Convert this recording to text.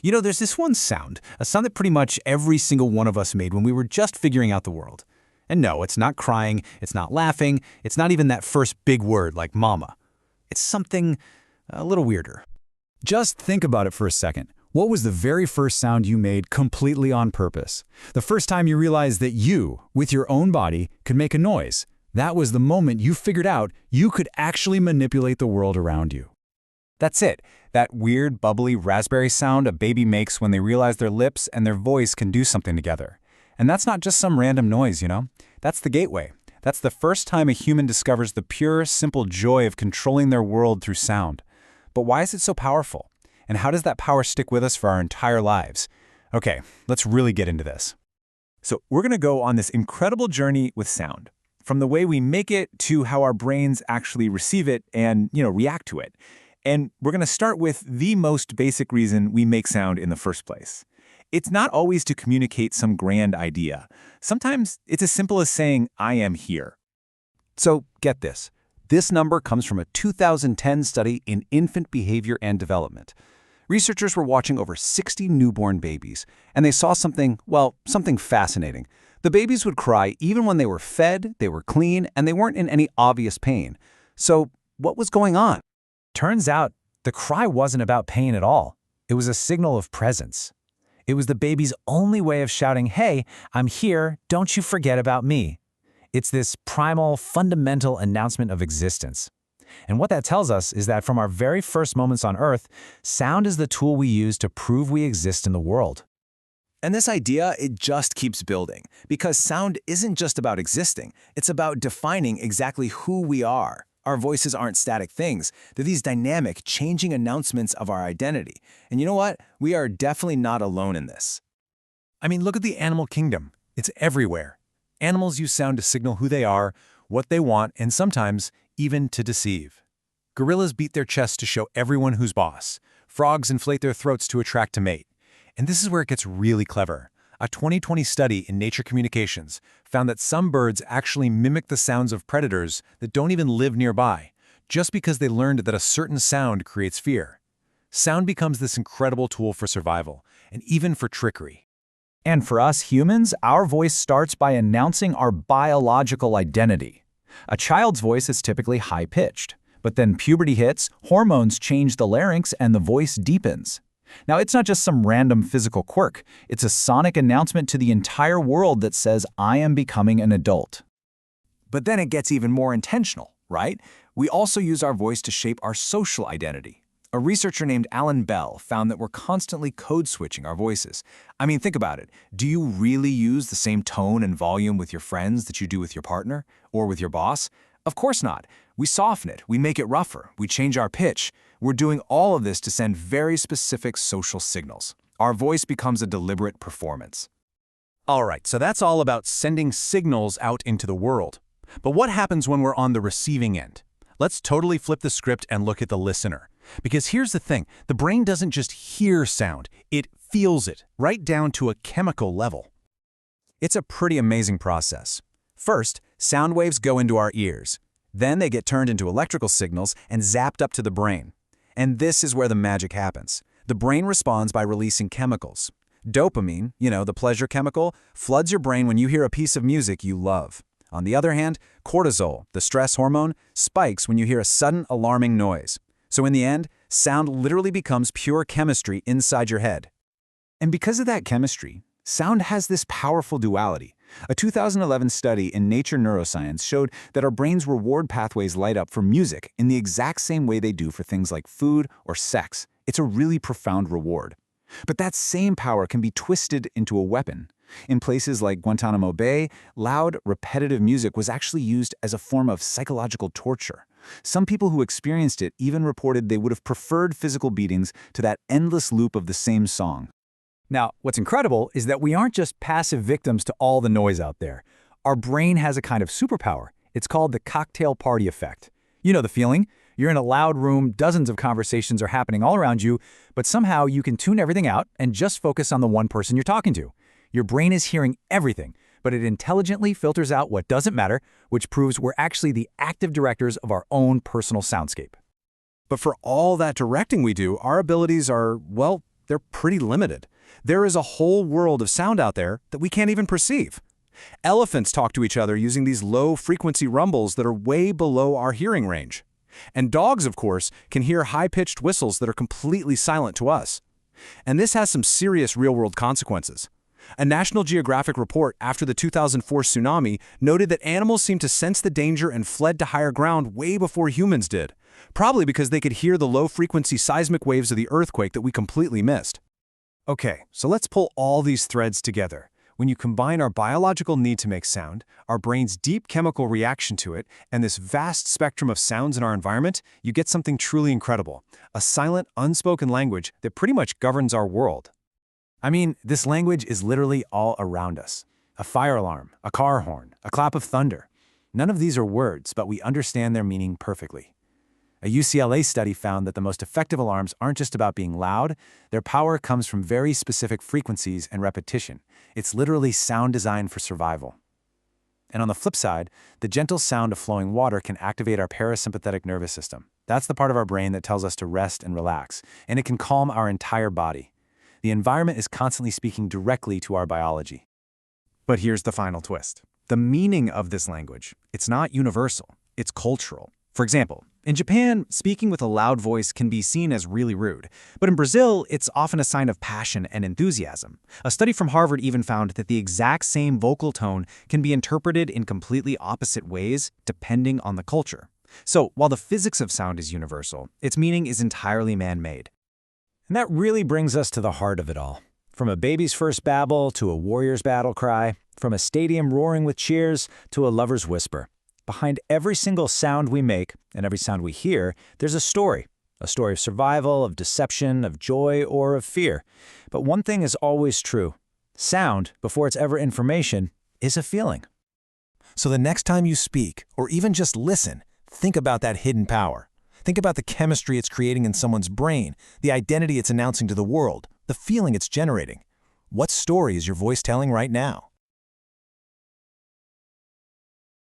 There's this one sound, a sound that pretty much every single one of us made when we were just figuring out the world. And no, it's not crying, it's not laughing, it's not even that first big word like mama. It's something a little weirder. Just think about it for a second. What was the very first sound you made completely on purpose? The first time you realized that you, with your own body, could make a noise. That was the moment you figured out you could actually manipulate the world around you. That's it, that weird, bubbly raspberry sound a baby makes when they realize their lips and their voice can do something together. And that's not just some random noise, That's the gateway. That's the first time a human discovers the pure, simple joy of controlling their world through sound. But why is it so powerful? And how does that power stick with us for our entire lives? Okay, let's really get into this. So we're going to go on this incredible journey with sound, from the way we make it to how our brains actually receive it and, react to it. And we're going to start with the most basic reason we make sound in the first place. It's not always to communicate some grand idea. Sometimes it's as simple as saying, I am here. So get this. This number comes from a 2010 study in infant behavior and development. Researchers were watching over 60 newborn babies, and they saw something fascinating. The babies would cry even when they were fed, they were clean, and they weren't in any obvious pain. So what was going on? Turns out, the cry wasn't about pain at all. It was a signal of presence. It was the baby's only way of shouting, hey, I'm here, don't you forget about me. It's this primal, fundamental announcement of existence. And what that tells us is that from our very first moments on Earth, sound is the tool we use to prove we exist in the world. And this idea, it just keeps building, because sound isn't just about existing, it's about defining exactly who we are. Our voices aren't static things. They're these dynamic, changing announcements of our identity. And you know what? We are definitely not alone in this. I mean, look at the animal kingdom. It's everywhere. Animals use sound to signal who they are, what they want, and sometimes even to deceive. Gorillas beat their chests to show everyone who's boss. Frogs inflate their throats to attract a mate. And this is where it gets really clever. A 2020 study in Nature Communications found that some birds actually mimic the sounds of predators that don't even live nearby, just because they learned that a certain sound creates fear. Sound becomes this incredible tool for survival, and even for trickery. And for us humans, our voice starts by announcing our biological identity. A child's voice is typically high-pitched, but then puberty hits, hormones change the larynx, and the voice deepens. Now, it's not just some random physical quirk. It's a sonic announcement to the entire world that says, I am becoming an adult. But then it gets even more intentional, right? We also use our voice to shape our social identity. A researcher named Alan Bell found that we're constantly code-switching our voices. I mean, think about it. Do you really use the same tone and volume with your friends that you do with your partner or with your boss? Of course not. We soften it, we make it rougher, we change our pitch. We're doing all of this to send very specific social signals. Our voice becomes a deliberate performance. All right, so that's all about sending signals out into the world. But what happens when we're on the receiving end? Let's totally flip the script and look at the listener. Because here's the thing, the brain doesn't just hear sound, it feels it, right down to a chemical level. It's a pretty amazing process. First, sound waves go into our ears. Then they get turned into electrical signals and zapped up to the brain. And this is where the magic happens. The brain responds by releasing chemicals. Dopamine, the pleasure chemical, floods your brain when you hear a piece of music you love. On the other hand, cortisol, the stress hormone, spikes when you hear a sudden alarming noise. So in the end, sound literally becomes pure chemistry inside your head. And because of that chemistry, sound has this powerful duality. A 2011 study in Nature Neuroscience showed that our brain's reward pathways light up for music in the exact same way they do for things like food or sex. It's a really profound reward. But that same power can be twisted into a weapon. In places like Guantanamo Bay, loud, repetitive music was actually used as a form of psychological torture. Some people who experienced it even reported they would have preferred physical beatings to that endless loop of the same song. Now, what's incredible is that we aren't just passive victims to all the noise out there. Our brain has a kind of superpower. It's called the cocktail party effect. You know the feeling. You're in a loud room, dozens of conversations are happening all around you, but somehow you can tune everything out and just focus on the one person you're talking to. Your brain is hearing everything, but it intelligently filters out what doesn't matter, which proves we're actually the active directors of our own personal soundscape. But for all that directing we do, our abilities are, well, they're pretty limited. There is a whole world of sound out there that we can't even perceive. Elephants talk to each other using these low-frequency rumbles that are way below our hearing range. And dogs, of course, can hear high-pitched whistles that are completely silent to us. And this has some serious real-world consequences. A National Geographic report after the 2004 tsunami noted that animals seemed to sense the danger and fled to higher ground way before humans did, probably because they could hear the low-frequency seismic waves of the earthquake that we completely missed. Okay, so let's pull all these threads together. When you combine our biological need to make sound, our brain's deep chemical reaction to it, and this vast spectrum of sounds in our environment, you get something truly incredible. A silent, unspoken language that pretty much governs our world. I mean, this language is literally all around us. A fire alarm, a car horn, a clap of thunder. None of these are words, but we understand their meaning perfectly. A UCLA study found that the most effective alarms aren't just about being loud, their power comes from very specific frequencies and repetition. It's literally sound designed for survival. And on the flip side, the gentle sound of flowing water can activate our parasympathetic nervous system. That's the part of our brain that tells us to rest and relax, and it can calm our entire body. The environment is constantly speaking directly to our biology. But here's the final twist. The meaning of this language, it's not universal, it's cultural. For example, in Japan, speaking with a loud voice can be seen as really rude, but in Brazil, it's often a sign of passion and enthusiasm. A study from Harvard even found that the exact same vocal tone can be interpreted in completely opposite ways depending on the culture. So, while the physics of sound is universal, its meaning is entirely man-made. And that really brings us to the heart of it all. From a baby's first babble to a warrior's battle cry, from a stadium roaring with cheers to a lover's whisper. Behind every single sound we make and every sound we hear, there's a story of survival, of deception, of joy, or of fear. But one thing is always true. Sound, before it's ever information, is a feeling. So the next time you speak, or even just listen, think about that hidden power. Think about the chemistry it's creating in someone's brain, the identity it's announcing to the world, the feeling it's generating. What story is your voice telling right now?